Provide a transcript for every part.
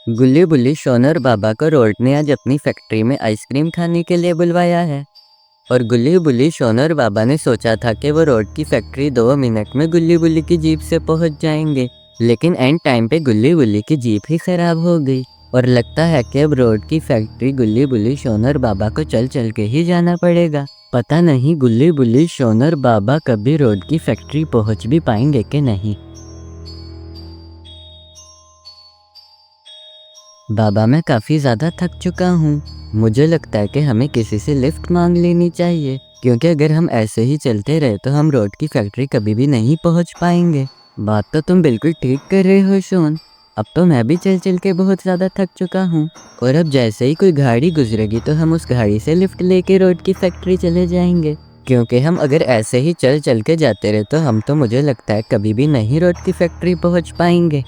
गुल्ली बुल्ली शोनर बाबा को रोड ने आज अपनी फैक्ट्री में आइसक्रीम खाने के लिए बुलवाया है। और गुल्ली बुल्ली शोनर बाबा ने सोचा था कि वो रोड की फैक्ट्री 2 मिनट में गुल्ली बुल्ली की जीप से पहुंच जाएंगे, लेकिन एंड टाइम पे गुल्ली बुल्ली की जीप ही खराब हो गई। और लगता है कि अब रोड की फैक्ट्री गुल्ली बुल्ली शोनर बाबा को चल चल के ही जाना पड़ेगा। पता नहीं गुल्ली बुल्ली शोनर बाबा कभी रोड की फैक्ट्री पहुंच भी पाएंगे कि नहीं। बाबा मैं काफ़ी ज़्यादा थक चुका हूँ। मुझे लगता है कि हमें किसी से लिफ्ट मांग लेनी चाहिए, क्योंकि अगर हम ऐसे ही चलते रहे तो हम रोड की फैक्ट्री कभी भी नहीं पहुँच पाएंगे। बात तो तुम बिल्कुल ठीक कर रहे हो शोन। अब तो मैं भी चल चल के बहुत ज़्यादा थक चुका हूँ, और अब जैसे ही कोई गाड़ी गुजरेगी तो हम उस गाड़ी से लिफ्ट लेके रोड की फैक्ट्री चले जाएंगे। क्योंकि हम अगर ऐसे ही चल चल के जाते रहे तो हम तो मुझे लगता है कभी भी नहीं रोड की फैक्ट्री पहुँच पाएंगे।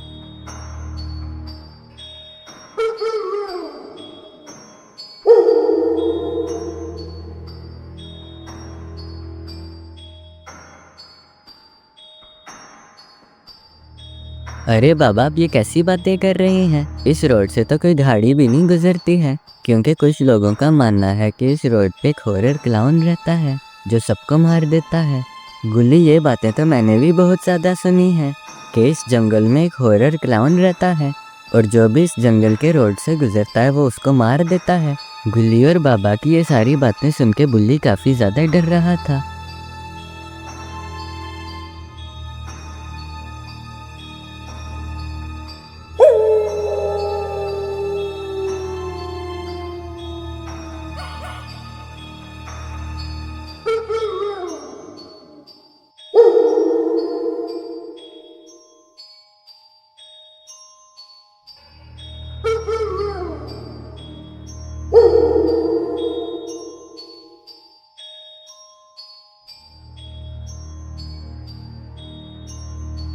अरे बाबा आप ये कैसी बातें कर रहे हैं? इस रोड से तो कोई गाड़ी भी नहीं गुजरती है, क्योंकि कुछ लोगों का मानना है कि इस रोड पे एक हॉरर क्लाउन रहता है जो सबको मार देता है। गुल्ली ये बातें तो मैंने भी बहुत ज़्यादा सुनी है कि इस जंगल में एक हॉरर क्लाउन रहता है और जो भी इस जंगल के रोड से गुजरता है वो उसको मार देता है। गुल्ली और बाबा की ये सारी बातें सुन के बुल्ली काफ़ी ज़्यादा डर रहा था।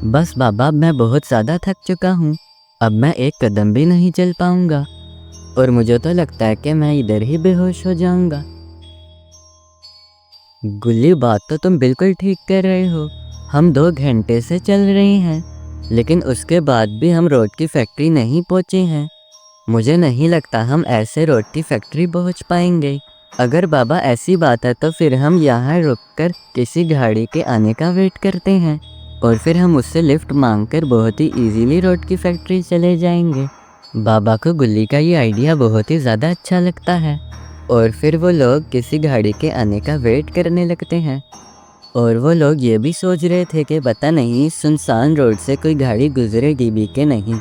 बस बाबा मैं बहुत ज़्यादा थक चुका हूँ। अब मैं एक कदम भी नहीं चल पाऊँगा और मुझे तो लगता है कि मैं इधर ही बेहोश हो जाऊँगा। गुल्ली बात तो तुम बिल्कुल ठीक कर रहे हो। हम 2 घंटे से चल रहे हैं, लेकिन उसके बाद भी हम रोड की फैक्ट्री नहीं पहुँचे हैं। मुझे नहीं लगता हम ऐसे रोड की फैक्ट्री पहुँच पाएंगे। अगर बाबा ऐसी बात है तो फिर हम यहाँ रुककर किसी गाड़ी के आने का वेट करते हैं और फिर हम उससे लिफ्ट मांगकर बहुत ही इजीली रोड की फैक्ट्री चले जाएंगे। बाबा को गुल्ली का ये आइडिया बहुत ही ज़्यादा अच्छा लगता है और फिर वो लोग किसी गाड़ी के आने का वेट करने लगते हैं। और वो लोग ये भी सोच रहे थे कि पता नहीं सुनसान रोड से कोई गाड़ी गुजरेगी भी कि नहीं।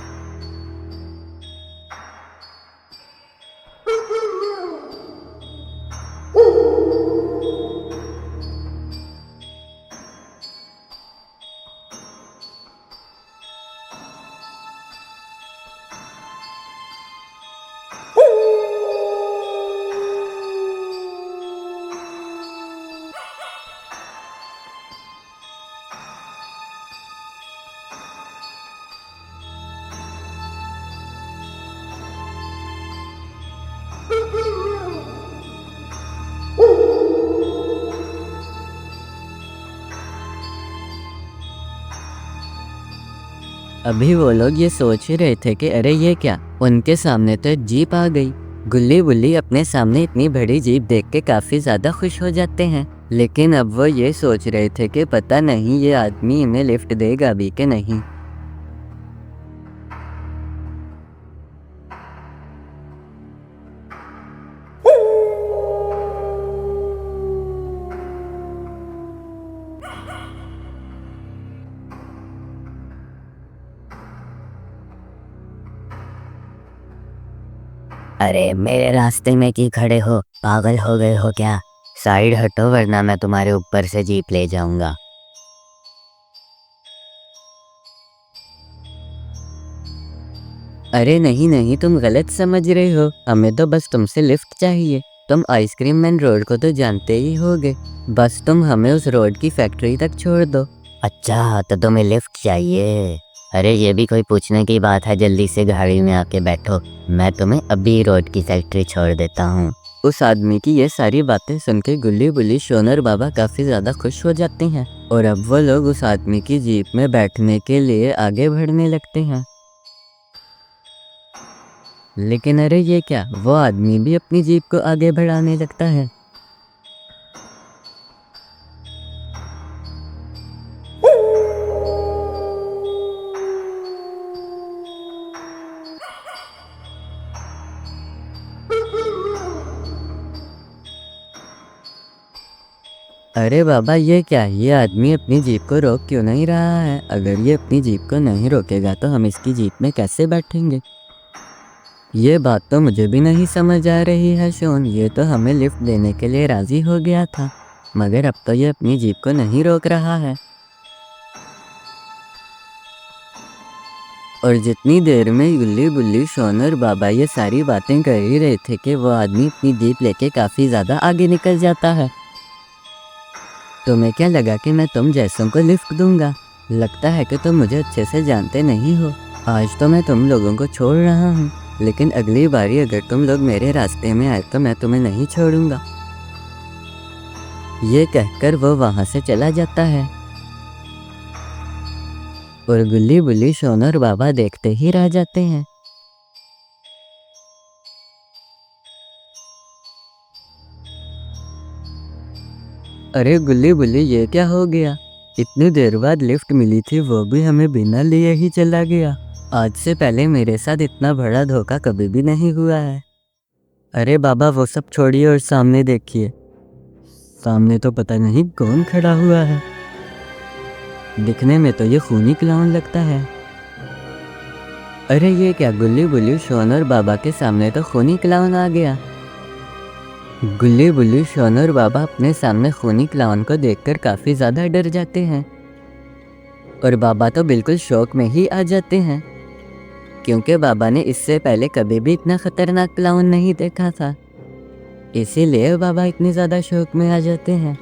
अभी वो लोग ये सोच ही रहे थे कि अरे ये क्या, उनके सामने तो एक जीप आ गई। गुल्ली बुल्ली अपने सामने इतनी बड़ी जीप देख के काफ़ी ज़्यादा खुश हो जाते हैं, लेकिन अब वो ये सोच रहे थे कि पता नहीं ये आदमी इन्हें लिफ्ट देगा भी कि नहीं। अरे मेरे रास्ते में क्यों खड़े हो? पागल हो गए हो क्या? साइड हटो वरना मैं तुम्हारे ऊपर से जीप ले जाऊंगा। अरे नहीं नहीं, तुम गलत समझ रहे हो। हमें तो बस तुमसे लिफ्ट चाहिए। तुम आइसक्रीम मैन रोड को तो जानते ही होगे, बस तुम हमें उस रोड की फैक्ट्री तक छोड़ दो। अच्छा तो तुम्हें लिफ्ट चाहिए? अरे ये भी कोई पूछने की बात है? जल्दी से गाड़ी में आके बैठो, मैं तुम्हें अभी रोड की फैक्ट्री छोड़ देता हूँ। उस आदमी की ये सारी बातें सुन के गुल्ली बुल्ली शोनर बाबा काफ़ी ज़्यादा खुश हो जाते हैं और अब वो लोग उस आदमी की जीप में बैठने के लिए आगे बढ़ने लगते हैं। लेकिन अरे ये क्या, वो आदमी भी अपनी जीप को आगे बढ़ाने लगता है। अरे बाबा ये क्या, ये आदमी अपनी जीप को रोक क्यों नहीं रहा है? अगर ये अपनी जीप को नहीं रोकेगा तो हम इसकी जीप में कैसे बैठेंगे? ये बात तो मुझे भी नहीं समझ आ रही है शोन। ये तो हमें लिफ्ट देने के लिए राज़ी हो गया था, मगर अब तो ये अपनी जीप को नहीं रोक रहा है। और जितनी देर में गुल्ली बुल्ली, शोन और बाबा ये सारी बातें कर ही रहे थे कि वो आदमी अपनी जीप लेके काफ़ी ज़्यादा आगे निकल जाता है। तुम्हें क्या लगा कि मैं तुम जैसों को लिफ्ट दूंगा? लगता है कि तुम मुझे अच्छे से जानते नहीं हो। आज तो मैं तुम लोगों को छोड़ रहा हूँ, लेकिन अगली बारी अगर तुम लोग मेरे रास्ते में आए तो मैं तुम्हें नहीं छोड़ूंगा। ये कहकर वो वहाँ से चला जाता है और गुल्ली बुल्ली, शोन और बाबा देखते ही रह जाते हैं। अरे गुल्ली बुल्ली, ये क्या हो गया? इतनी देर बाद लिफ्ट मिली थी, वो भी हमें बिना लिए ही चला गया। आज से पहले मेरे साथ इतना बड़ा धोखा कभी भी नहीं हुआ है। अरे बाबा वो सब छोड़िए और सामने देखिए। सामने तो पता नहीं कौन खड़ा हुआ है। दिखने में तो ये खूनी क्लाउन लगता है। अरे ये क्या, गुल्ली बुल्ली, शोन और बाबा के सामने तो खूनी क्लाउन आ गया। गुल्ली बुल्ली, शोन और बाबा अपने सामने खूनी क्लाउन को देखकर काफ़ी ज़्यादा डर जाते हैं और बाबा तो बिल्कुल शौक में ही आ जाते हैं, क्योंकि बाबा ने इससे पहले कभी भी इतना ख़तरनाक क्लाउन नहीं देखा था। इसीलिए बाबा इतने ज़्यादा शौक में आ जाते हैं।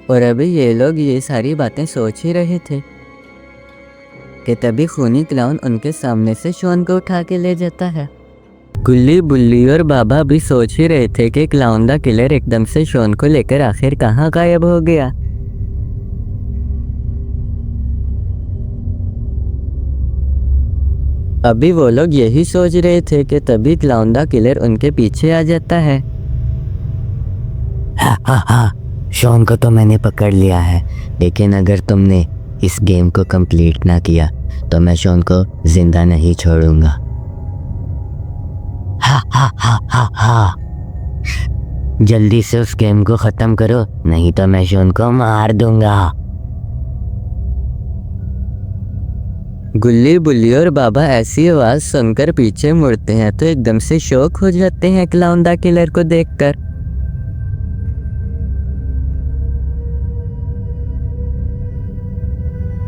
और अभी ये लोग ये सारी बातें सोच ही रहे थे कि तभी खूनी क्लाउन उनके सामने से शोन को उठा के ले जाता है। गुल्ली बुल्ली और बाबा भी सोच ही रहे थे कि क्लाउन द किलर एकदम से शोन को लेकर आखिर कहाँ गायब हो गया। अभी वो लोग यही सोच रहे थे कि तभी क्लाउन द किलर उनके पीछे आ जाता है। हा, शॉन को तो मैंने पकड़ लिया है, लेकिन अगर तुमने इस गेम को कंप्लीट ना किया तो मैं शॉन को जिंदा नहीं छोड़ूंगा। हा, जल्दी से उस गेम को ख़त्म करो, नहीं तो मैं शॉन को मार दूंगा। गुल्ली बुल्ली और बाबा ऐसी आवाज़ सुनकर पीछे मुड़ते हैं तो एकदम से शॉक हो जाते हैं क्लाउन द किलर को देखकर।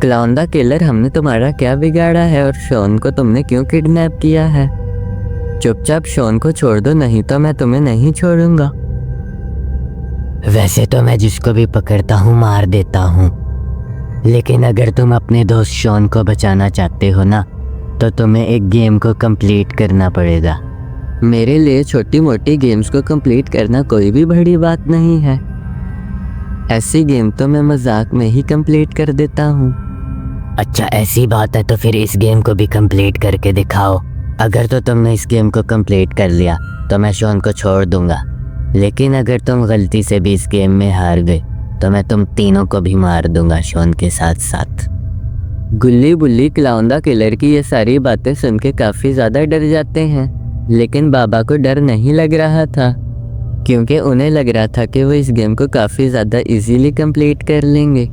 क्लाउन द किलर, हमने तुम्हारा क्या बिगाड़ा है और शोन को तुमने क्यों किडनैप किया है? चुपचाप शोन को छोड़ दो, नहीं तो मैं तुम्हें नहीं छोड़ूंगा। वैसे तो मैं जिसको भी पकड़ता हूँ मार देता हूँ, लेकिन अगर तुम अपने दोस्त शॉन को बचाना चाहते हो ना, तो तुम्हें एक गेम को कंप्लीट करना पड़ेगा। मेरे लिए छोटी मोटी गेम्स को कंप्लीट करना कोई भी बड़ी बात नहीं है। ऐसी गेम तो मैं मजाक में ही कंप्लीट कर देता हूँ। अच्छा ऐसी बात है तो फिर इस गेम को भी कंप्लीट करके दिखाओ। अगर तो तुमने इस गेम को कंप्लीट कर लिया तो मैं शॉन को छोड़ दूंगा, लेकिन अगर तुम गलती से भी इस गेम में हार गए तो मैं तुम तीनों को भी मार दूंगा शॉन के साथ साथ। गुल्ली बुल्ली क्लाउन द किलर की ये सारी बातें सुन के काफ़ी ज़्यादा डर जाते हैं, लेकिन बाबा को डर नहीं लग रहा था, क्योंकि उन्हें लग रहा था कि वो इस गेम को काफ़ी ज़्यादा इजीली कंप्लीट कर लेंगे।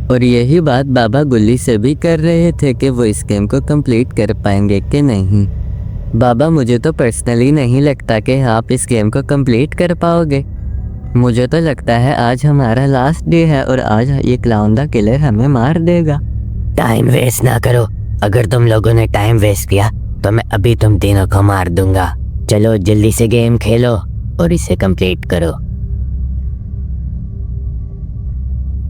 और यही बात बाबा गुल्ली से भी कर रहे थे कि वो इस गेम को कंप्लीट कर पाएंगे कि नहीं। बाबा, मुझे तो पर्सनली नहीं लगता कि आप इस गेम को कंप्लीट कर पाओगे। मुझे तो लगता है आज हमारा लास्ट डे है और आज ये क्लाउन द किलर हमें मार देगा। टाइम वेस्ट ना करो, अगर तुम लोगों ने टाइम वेस्ट किया तो मैं अभी तुम तीनों को मार दूंगा। चलो जल्दी से गेम खेलो और इसे कंप्लीट करो।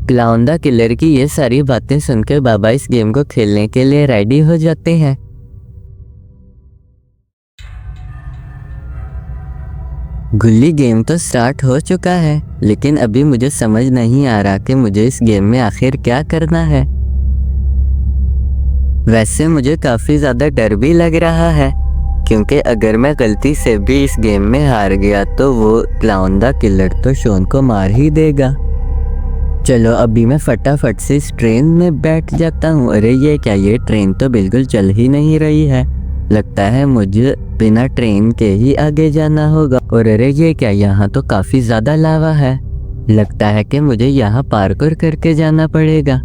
क्लाउन द किलर की ये सारी बातें सुनकर बाबा इस गेम को खेलने के लिए रेडी हो जाते हैं गुल्ली गेम तो स्टार्ट हो चुका है, लेकिन अभी मुझे समझ नहीं आ रहा कि मुझे इस गेम में आखिर क्या करना है। वैसे मुझे काफ़ी ज़्यादा डर भी लग रहा है, क्योंकि अगर मैं गलती से भी इस गेम में हार गया तो वो क्लाउन द किलर तो शॉन को मार ही देगा। चलो अभी मैं फटाफट से इस ट्रेन में बैठ जाता हूँ। अरे ये क्या, ये ट्रेन तो बिल्कुल चल ही नहीं रही है। लगता है मुझे बिना ट्रेन के ही आगे जाना होगा। और अरे ये क्या, यहाँ तो काफ़ी ज़्यादा लावा है। लगता है कि मुझे यहाँ पार्कोर करके जाना पड़ेगा।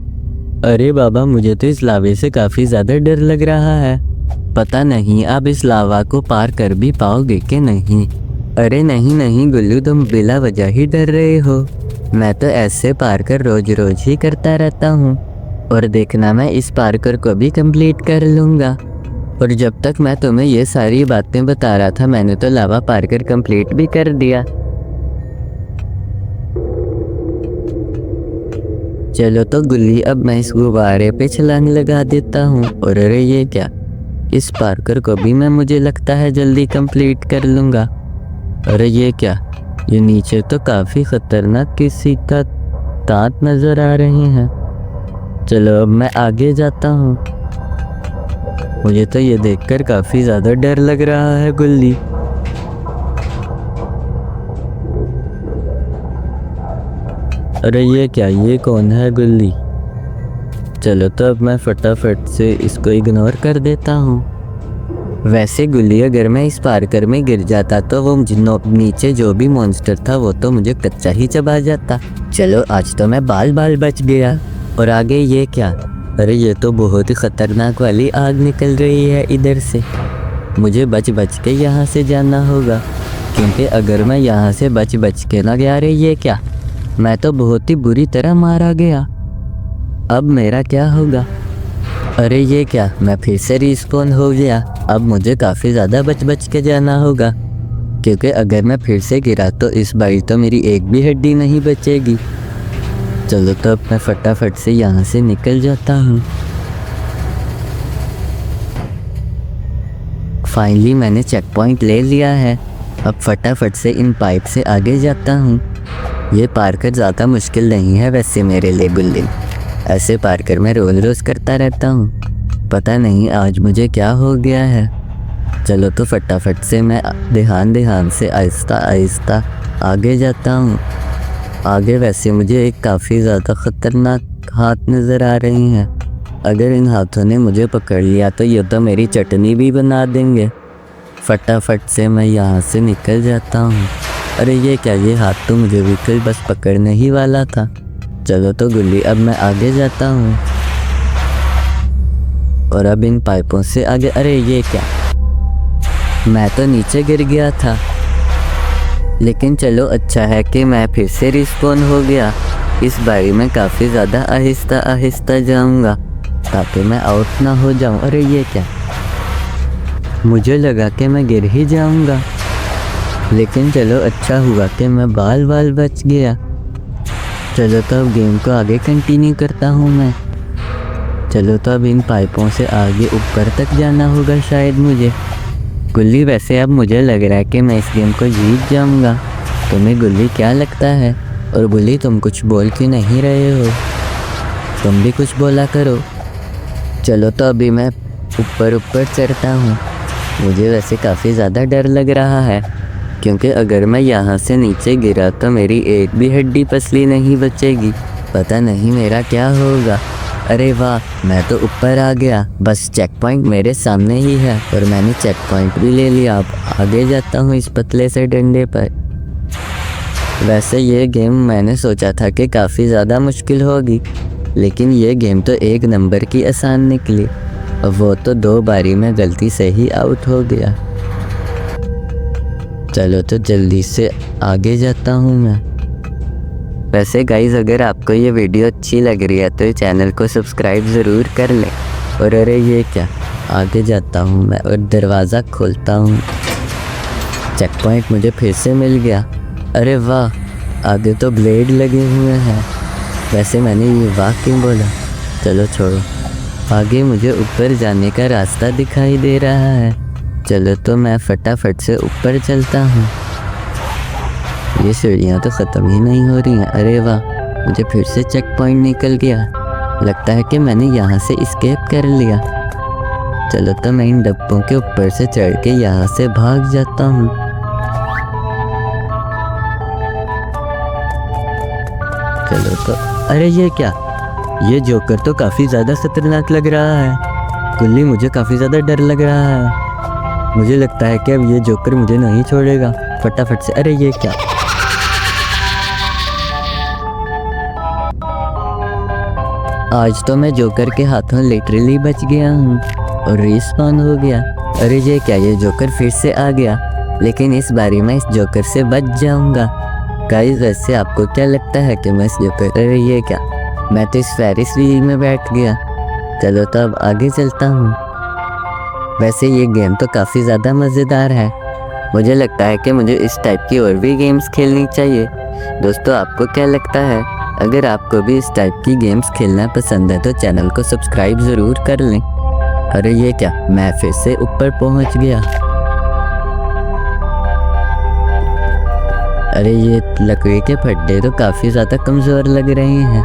अरे बाबा, मुझे तो इस लावे से काफ़ी ज़्यादा डर लग रहा है। पता नहीं आप इस लावा को पार कर भी पाओगे कि नहीं। अरे नहीं नहीं गुल्लू, तुम बिला वजह ही डर रहे हो। मैं तो ऐसे पार्कर रोज रोज ही करता रहता हूँ, और देखना मैं इस पार्कर को भी कंप्लीट कर लूँगा। और जब तक मैं तुम्हें ये सारी बातें बता रहा था, मैंने तो लावा पार्कर कंप्लीट भी कर दिया। चलो तो गुल्ली, अब मैं इस गुब्बारे पे छलांग लगा देता हूँ। और अरे ये क्या, इस पार्कर को भी मैं मुझे लगता है जल्दी कंप्लीट कर लूँगा। अरे ये क्या, ये नीचे तो काफ़ी ख़तरनाक किसी का दांत नज़र आ रहे हैं। चलो अब मैं आगे जाता हूँ। मुझे तो ये देखकर काफ़ी ज़्यादा डर लग रहा है गुल्ली। अरे ये क्या, ये कौन है गुल्ली? चलो तो अब मैं फटाफट से इसको इग्नोर कर देता हूँ। वैसे गुल्ली, अगर मैं इस पार्कर में गिर जाता तो वो नीचे जो भी मॉन्स्टर था वो तो मुझे कच्चा ही चबा जाता। चलो आज तो मैं बाल बाल बच गया। और आगे ये क्या, अरे ये तो बहुत ही ख़तरनाक वाली आग निकल रही है इधर से। मुझे बच बच के यहाँ से जाना होगा, क्योंकि अगर मैं यहाँ से बच बच के ना गया, अरे ये क्या, मैं तो बहुत ही बुरी तरह मारा गया। अब मेरा क्या होगा? अरे ये क्या, मैं फिर से रिस्पॉन हो गया। अब मुझे काफ़ी ज़्यादा बच बच के जाना होगा, क्योंकि अगर मैं फिर से गिरा तो इस बारी तो मेरी एक भी हड्डी नहीं बचेगी। चलो तो अब मैं फटाफट से यहाँ से निकल जाता हूँ। फाइनली मैंने चेक पॉइंट ले लिया है। अब फटाफट से इन पाइप से आगे जाता हूँ। ये पार्कर ज़्यादा मुश्किल नहीं है वैसे मेरे लिए गुल्ली। ऐसे पार्कर मैं रोज़ रोज़ करता रहता हूँ। पता नहीं आज मुझे क्या हो गया है। चलो तो फटाफट से मैं ध्यान से आहिस्ता आहिस्ता आगे जाता हूँ। आगे वैसे मुझे एक काफ़ी ज़्यादा ख़तरनाक हाथ नज़र आ रही हैं। अगर इन हाथों ने मुझे पकड़ लिया तो ये तो मेरी चटनी भी बना देंगे। फटाफट से मैं यहाँ से निकल जाता हूँ। अरे ये क्या, ये हाथ तो मुझे बिल्कुल बस पकड़ने ही वाला था। चलो तो गुल्ली, अब मैं आगे जाता हूँ। और अब इन पाइपों से आगे, अरे ये क्या, मैं तो नीचे गिर गया था। लेकिन चलो अच्छा है कि मैं फिर से रिस्पॉन हो गया। इस बारी मैं काफ़ी ज़्यादा आहिस्ता आहिस्ता जाऊँगा ताकि मैं आउट ना हो जाऊँ। अरे ये क्या, मुझे लगा कि मैं गिर ही जाऊँगा, लेकिन चलो अच्छा हुआ कि मैं बाल बाल बच गया। चलो तो अब गेम को आगे कंटिन्यू करता हूँ मैं। चलो तो अब इन पाइपों से आगे ऊपर तक जाना होगा शायद मुझे। गुल्ली, वैसे अब मुझे लग रहा है कि मैं इस गेम को जीत जाऊँगा। तुम्हें गुल्ली क्या लगता है? और गुल्ली, तुम कुछ बोल क्यों नहीं रहे हो? तुम भी कुछ बोला करो। चलो तो अभी मैं ऊपर चढ़ता हूँ। मुझे वैसे काफ़ी ज़्यादा डर लग रहा है, क्योंकि अगर मैं यहाँ से नीचे गिरा तो मेरी एक भी हड्डी पसली नहीं बचेगी। पता नहीं मेरा क्या होगा। अरे वाह, मैं तो ऊपर आ गया। बस चेक पॉइंट मेरे सामने ही है और मैंने चेक पॉइंट भी ले लिया। अब आगे जाता हूँ इस पतले से डंडे पर। वैसे ये गेम मैंने सोचा था कि काफ़ी ज़्यादा मुश्किल होगी, लेकिन ये गेम तो एक नंबर की आसान निकली। वो तो 2 बारी में गलती से ही आउट हो गया। चलो तो जल्दी से आगे जाता हूँ मैं। वैसे गाइज़, अगर आपको ये वीडियो अच्छी लग रही है तो चैनल को सब्सक्राइब ज़रूर कर लें। और अरे ये क्या, आगे जाता हूँ मैं और दरवाज़ा खोलता हूँ। चेक पॉइंट मुझे फिर से मिल गया। अरे वाह, आगे तो ब्लेड लगे हुए हैं। वैसे मैंने ये वाह क्यों बोला? चलो छोड़ो। आगे मुझे ऊपर जाने का रास्ता दिखाई दे रहा है। चलो तो मैं फटाफट से ऊपर चलता हूँ। ये सीढ़ियाँ तो ख़त्म ही नहीं हो रही हैं। अरे वाह, मुझे फिर से चेक पॉइंट निकल गया। लगता है कि मैंने यहाँ से एस्केप कर लिया। चलो तो मैं इन डब्बों के ऊपर से चढ़ के यहाँ से भाग जाता हूँ। चलो तो, अरे ये क्या, ये जोकर तो काफ़ी ज़्यादा खतरनाक लग रहा है। कुल्ली, मुझे काफ़ी ज़्यादा डर लग रहा है। मुझे लगता है कि अब ये जोकर मुझे नहीं छोड़ेगा। फटाफट से, अरे ये क्या, आज तो मैं जोकर के हाथों लिटरली बच गया हूँ और रिस्पॉन हो गया। अरे ये क्या, ये जोकर फिर से आ गया, लेकिन इस बारी मैं इस जोकर से बच जाऊंगा। गाइस, वैसे आपको क्या लगता है कि मैं इस जोकर, अरे ये क्या, मैं तो इस फेरिस व्हील में बैठ गया। चलो तो अब आगे चलता हूँ। वैसे ये गेम तो काफ़ी ज़्यादा मज़ेदार है। मुझे लगता है कि मुझे इस टाइप की और भी गेम्स खेलनी चाहिए। दोस्तों, आपको क्या लगता है? अगर आपको भी इस टाइप की गेम्स खेलना पसंद है तो चैनल को सब्सक्राइब ज़रूर कर लें। अरे ये क्या, मैं फिर से ऊपर पहुंच गया। अरे ये लकड़ी के फड्डे तो काफ़ी ज़्यादा कमज़ोर लग रहे हैं।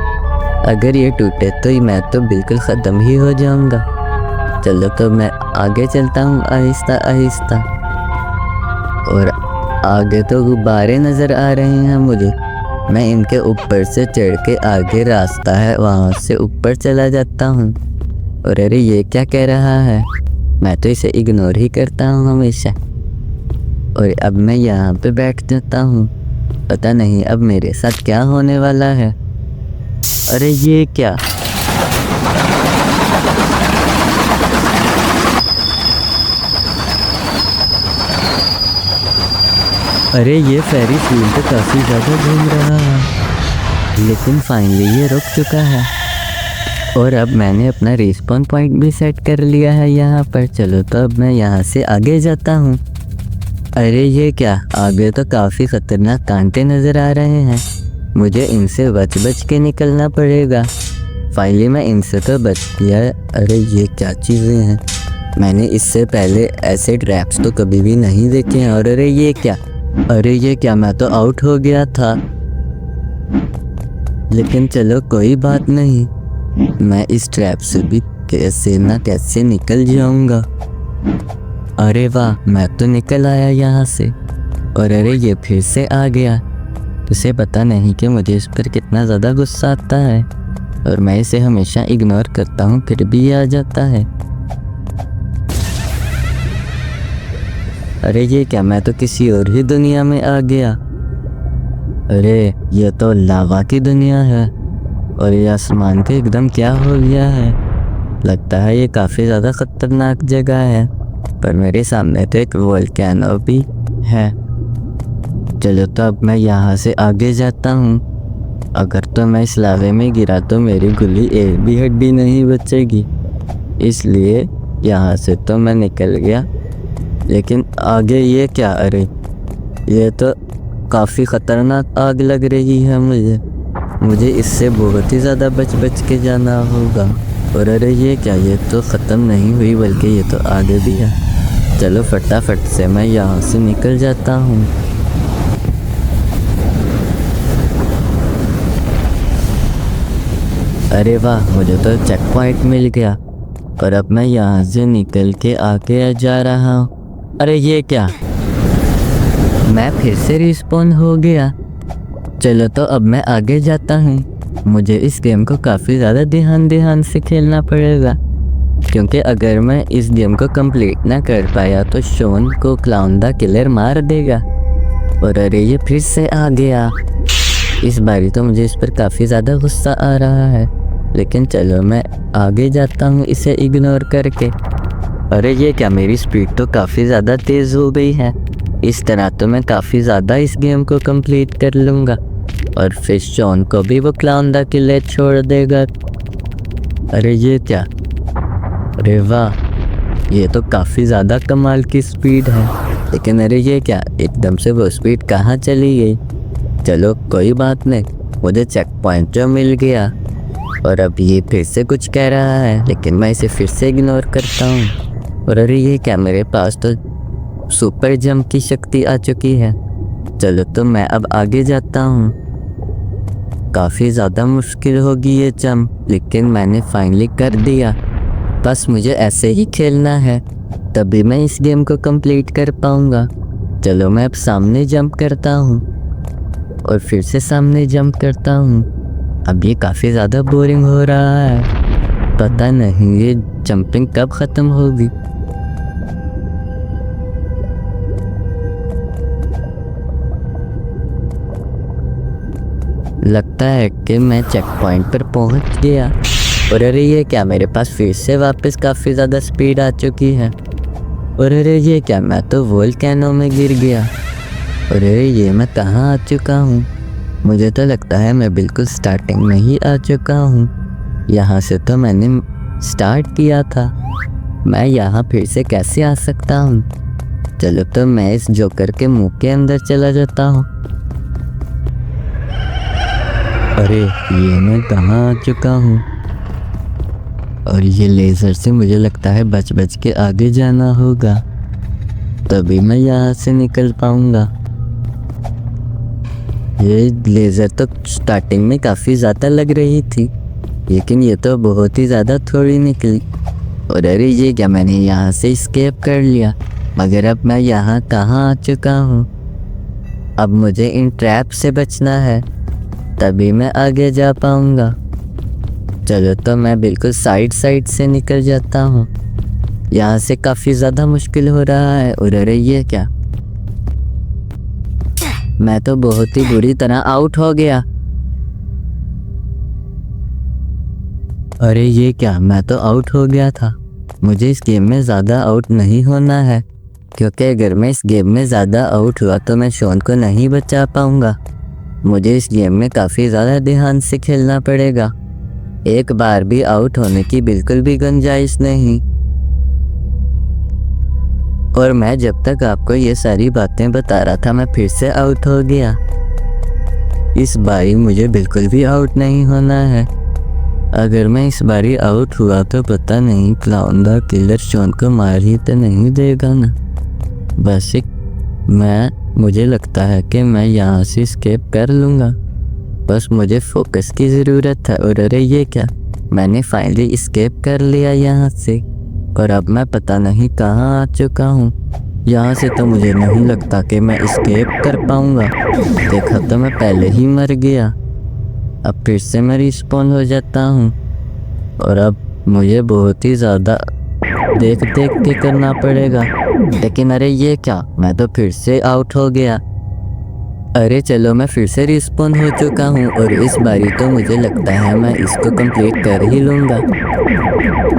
अगर ये टूटे तो मैं तो बिल्कुल ख़त्म ही हो जाऊंगा। चलो तो मैं आगे चलता हूँ आहिस्ता आहिस्ता। और आगे तो गुब्बारे नज़र आ रहे हैं मुझे। मैं इनके ऊपर से चढ़ के आगे रास्ता है वहाँ से ऊपर चला जाता हूँ। और अरे ये क्या कह रहा है, मैं तो इसे इग्नोर ही करता हूँ हमेशा। और अब मैं यहाँ पे बैठ जाता हूँ। पता नहीं अब मेरे साथ क्या होने वाला है। अरे ये क्या, अरे ये फेरिस व्हील तो काफ़ी ज़्यादा घूम रहा है, लेकिन फाइनली ये रुक चुका है। और अब मैंने अपना रिस्पॉन पॉइंट भी सेट कर लिया है यहाँ पर। चलो तो अब मैं यहाँ से आगे जाता हूँ। अरे ये क्या, आगे तो काफ़ी ख़तरनाक कांटे नज़र आ रहे हैं। मुझे इनसे बच बच के निकलना पड़ेगा। फाइनली मैं इनसे तो बच गया। अरे ये क्या चीज़ें हैं, मैंने इससे पहले ऐसे ट्रैप्स तो कभी भी नहीं देखे हैं। और अरे ये क्या, अरे ये क्या, मैं तो आउट हो गया था। लेकिन चलो कोई बात नहीं, मैं इस ट्रैप से भी कैसे ना कैसे निकल जाऊंगा। अरे वाह, मैं तो निकल आया यहाँ से। और अरे ये फिर से आ गया। उसे पता नहीं कि मुझे इस पर कितना ज़्यादा गुस्सा आता है, और मैं इसे हमेशा इग्नोर करता हूँ फिर भी आ जाता है। अरे ये क्या, मैं तो किसी और ही दुनिया में आ गया। अरे ये तो लावा की दुनिया है, और ये आसमान पे एकदम क्या हो गया है। लगता है ये काफ़ी ज़्यादा ख़तरनाक जगह है, पर मेरे सामने तो एक वोल्केनो भी है। चलो तो अब मैं यहाँ से आगे जाता हूँ। अगर तो मैं इस लावे में गिरा तो मेरी गुल्ली एक भी हड्डी नहीं बचेगी, इसलिए यहाँ से तो मैं निकल गया। लेकिन आगे ये क्या, अरे ये तो काफ़ी ख़तरनाक आग लग रही है मुझे इससे बहुत ही ज़्यादा बच बच के जाना होगा। और अरे ये क्या, ये तो ख़त्म नहीं हुई बल्कि ये तो आगे भी है। चलो फटाफट से मैं यहाँ से निकल जाता हूँ। अरे वाह, मुझे तो चेक पॉइंट मिल गया, और अब मैं यहाँ से निकल के आगे जा रहा हूँ। अरे ये क्या, मैं फिर से रिस्पॉन हो गया। चलो तो अब मैं आगे जाता हूँ। मुझे इस गेम को काफ़ी ज़्यादा ध्यान से खेलना पड़ेगा, क्योंकि अगर मैं इस गेम को कंप्लीट ना कर पाया तो शॉन को क्लाउन द किलर मार देगा। और अरे ये फिर से आ गया। इस बारी तो मुझे इस पर काफ़ी ज़्यादा गुस्सा आ रहा है, लेकिन चलो मैं आगे जाता हूँ इसे इग्नोर करके। अरे ये क्या, मेरी स्पीड तो काफ़ी ज़्यादा तेज़ हो गई है। इस तरह तो मैं काफ़ी ज़्यादा इस गेम को कंप्लीट कर लूँगा, और फिर शॉन को भी वो क्लाउन द किलर छोड़ देगा। अरे ये क्या, अरे वाह, ये तो काफ़ी ज़्यादा कमाल की स्पीड है। लेकिन अरे ये क्या, एकदम से वो स्पीड कहाँ चली गई। चलो कोई बात नहीं, मुझे चेक पॉइंट जो मिल गया। और अब ये फिर से कुछ कह रहा है, लेकिन मैं इसे फिर से इग्नोर करता हूँ। और अरे ये क्या, मेरे पास तो सुपर जंप की शक्ति आ चुकी है। चलो तो मैं अब आगे जाता हूँ। काफ़ी ज़्यादा मुश्किल होगी ये जंप, लेकिन मैंने फाइनली कर दिया। बस मुझे ऐसे ही खेलना है, तभी मैं इस गेम को कंप्लीट कर पाऊँगा। चलो मैं अब सामने जंप करता हूँ और फिर से सामने जंप करता हूँ। अब ये काफ़ी ज़्यादा बोरिंग हो रहा है, पता नहीं ये जंपिंग कब ख़त्म होगी। लगता है कि मैं चेक पॉइंट पर पहुंच गया। और अरे ये क्या, मेरे पास फिर से वापस काफ़ी ज़्यादा स्पीड आ चुकी है। और अरे ये क्या, मैं तो वोल्केनो में गिर गया। और अरे ये मैं कहाँ आ चुका हूँ? मुझे तो लगता है मैं बिल्कुल स्टार्टिंग में ही आ चुका हूँ। यहाँ से तो मैंने स्टार्ट किया था। मैं यहाँ फिर से कैसे आ सकता हूँ? चलो तो मैं इस जोकर के मुंह के अंदर चला जाता हूँ। अरे ये मैं कहाँ आ चुका हूँ? और ये लेज़र से मुझे लगता है बच बच के आगे जाना होगा, तभी मैं यहाँ से निकल पाऊँगा। ये लेज़र तो स्टार्टिंग में काफ़ी ज़्यादा लग रही थी, लेकिन ये तो बहुत ही ज़्यादा थोड़ी निकली। और अरे ये क्या, मैंने यहाँ से एस्केप कर लिया, मगर अब मैं यहाँ कहाँ आ चुका हूँ? अब मुझे इन ट्रैप से बचना है, तभी मैं आगे जा पाऊँगा। चलो तो मैं बिल्कुल साइड से निकल जाता हूँ। यहाँ से काफ़ी ज़्यादा मुश्किल हो रहा है। और अरे ये क्या, मैं तो बहुत ही बुरी तरह आउट हो गया। अरे ये क्या, मैं तो आउट हो गया था। मुझे इस गेम में ज़्यादा आउट नहीं होना है, क्योंकि अगर मैं इस गेम में ज़्यादा आउट हुआ तो मैं शॉन को नहीं बचा पाऊँगा। मुझे इस गेम में काफ़ी ज़्यादा ध्यान से खेलना पड़ेगा। एक बार भी आउट होने की बिल्कुल भी गुंजाइश नहीं। और मैं जब तक आपको ये सारी बातें बता रहा था, मैं फिर से आउट हो गया। इस बारी मुझे बिल्कुल भी आउट नहीं होना है। अगर मैं इस बारी आउट हुआ तो पता नहीं क्लाउन द किलर शॉन को मार ही तो नहीं देगा ना। बस मुझे लगता है कि मैं यहाँ से एस्केप कर लूँगा। बस मुझे फोकस की ज़रूरत है। और अरे ये क्या, मैंने फाइनली एस्केप कर लिया यहाँ से। और अब मैं पता नहीं कहाँ आ चुका हूँ। यहाँ से तो मुझे नहीं लगता कि मैं एस्केप कर पाऊँगा। देखा तो मैं पहले ही मर गया। अब फिर से मैं रिस्पॉन हो जाता हूँ। और अब मुझे बहुत ही ज़्यादा देख के करना पड़ेगा। लेकिन अरे ये क्या, मैं तो फिर से आउट हो गया। अरे चलो मैं फिर से रिस्पॉन हो चुका हूँ और इस बारी तो मुझे लगता है मैं इसको कंप्लीट कर ही लूँगा।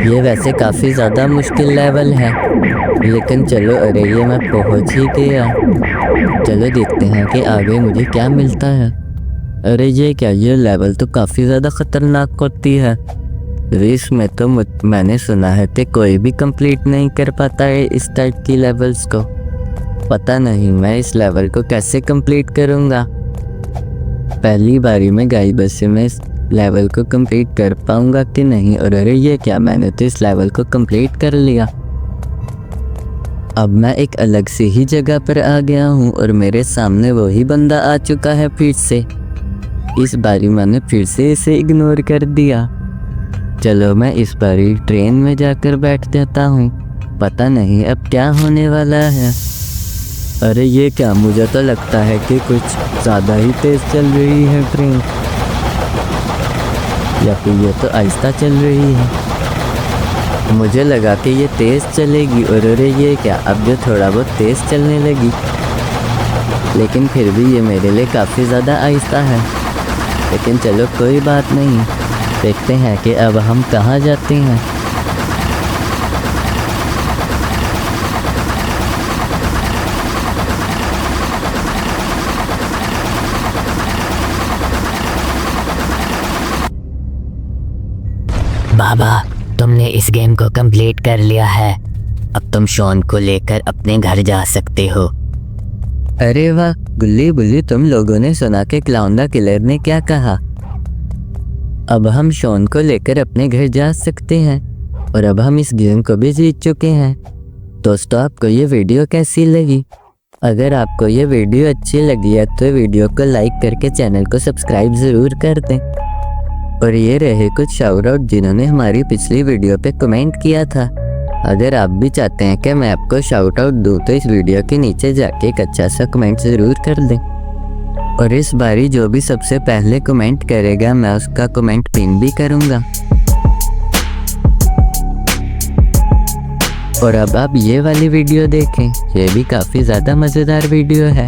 ये वैसे काफ़ी ज़्यादा मुश्किल लेवल है, लेकिन चलो अरे ये मैं पहुँच ही गया। चलो देखते हैं कि आगे मुझे क्या मिलता है। अरे ये क्या, ये लेवल तो काफ़ी ज़्यादा ख़तरनाक होती है। रेस में तो मैंने सुना है कि कोई भी कंप्लीट नहीं कर पाता है इस टाइप की लेवल्स को। पता नहीं मैं इस लेवल को कैसे कंप्लीट करूँगा। पहली बारी में गाइस, बस मैं इस लेवल को कंप्लीट कर पाऊँगा कि नहीं। और अरे ये क्या, मैंने तो इस लेवल को कंप्लीट कर लिया। अब मैं एक अलग सी ही जगह पर आ गया हूँ और मेरे सामने वही बंदा आ चुका है फिर से। इस बारी मैंने फिर से इसे इग्नोर कर दिया। चलो मैं इस बारी ट्रेन में जाकर बैठ जाता हूँ। पता नहीं अब क्या होने वाला है। अरे ये क्या, मुझे तो लगता है कि कुछ ज़्यादा ही तेज़ चल रही है ट्रेन, या फिर ये तो आहिस्ता चल रही है। मुझे लगा कि ये तेज़ चलेगी। और अरे ये क्या, अब जो थोड़ा बहुत तेज़ चलने लगी, लेकिन फिर भी ये मेरे लिए काफ़ी ज़्यादा आहिस्ता है। लेकिन चलो कोई बात नहीं, देखते हैं कि अब हम कहाँ जाते हैं। बाबा, तुमने इस गेम को कंप्लीट कर लिया है। अब तुम शॉन को लेकर अपने घर जा सकते हो। अरे वाह गुल्ली बुल्ली, तुम लोगों ने सुना कि क्लाउन द किलर ने क्या कहा। अब हम शॉन को लेकर अपने घर जा सकते हैं और अब हम इस गेम को भी जीत चुके हैं। दोस्तों, आपको ये वीडियो कैसी लगी? अगर आपको ये वीडियो अच्छी लगी है तो वीडियो को लाइक करके चैनल को सब्सक्राइब ज़रूर कर दें। और ये रहे कुछ शाउट आउट जिन्होंने हमारी पिछली वीडियो पे कमेंट किया था। अगर आप भी चाहते हैं कि मैं आपको शाउट आउट दूँ तो इस वीडियो के नीचे जाके एक अच्छा सा कमेंट ज़रूर कर दें। और इस बारी जो भी सबसे पहले कमेंट करेगा मैं उसका कमेंट पिन भी करूँगा। और अब आप ये वाली वीडियो देखें, ये भी काफ़ी ज़्यादा मज़ेदार वीडियो है।